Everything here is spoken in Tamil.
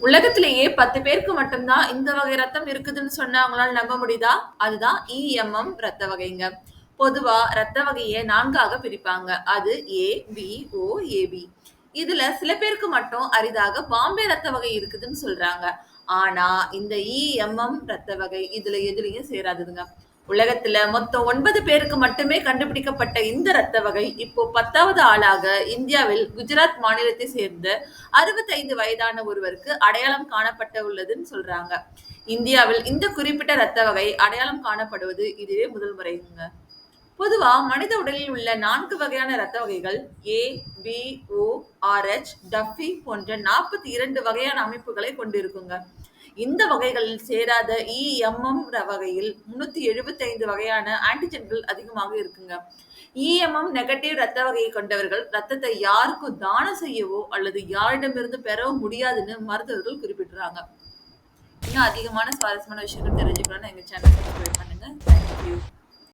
உலகத்திலேயே 10 பேருக்கு மட்டும் தான் இந்த வகை ரத்தம் இருக்குதுன்னு சொன்னா அவங்களால நம்ப முடியுதா? அதுதான் இஎம்எம் ரத்த வகைங்க. பொதுவா ரத்த வகைய 4ஆக பிரிப்பாங்க. அது ஏ, பி, ஓ, ஏபி. இதுல சில பேருக்கு மட்டும் அரிதாக பாம்பே ரத்த வகை இருக்குதுன்னு சொல்றாங்க. ஆனா இந்த இஎம்எம் ரத்த வகை இதுல எதுலயும் சேராதுங்க. உலகத்துல மொத்தம் 9 பேருக்கு மட்டுமே கண்டுபிடிக்கப்பட்ட இந்த ரத்த வகை இப்போ 10வது ஆளாக இந்தியாவில் குஜராத் மாநிலத்தை சேர்ந்த 65 வயதான ஒருவருக்கு அடையாளம் காணப்பட்ட உள்ளதுன்னு சொல்றாங்க. இந்தியாவில் இந்த குறிப்பிட்ட ரத்த வகை அடையாளம் காணப்படுவது இதுவே முதல் முறைங்க. பொதுவா மனித உடலில் உள்ள 4 வகையான ரத்த வகைகள் ஏ, பி, ஓ, ஆர்எச், டஃபி போன்ற 42 வகையான அமைப்புகளை கொண்டிருக்குங்க. இந்த வகைகளில் சேராத இஎம்எம் வகையில் 375 வகையான ஆன்டிஜென்கள் அதிகமாக இருக்குங்க. இஎம்எம் நெகட்டிவ் ரத்த வகையை கொண்டவர்கள் ரத்தத்தை யாருக்கும் தானம் செய்யவோ அல்லது யாரிடமிருந்து பெறவோ முடியாதுன்னு மருத்துவர்கள் குறிப்பிடுறாங்க. இன்னும் அதிகமான சுவாரஸ்யமான விஷயங்கள் தெரிஞ்சுக்கணும்னு எங்க சேனல் சப்ஸ்கிரைப் பண்ணுங்க. தேங்க்யூ.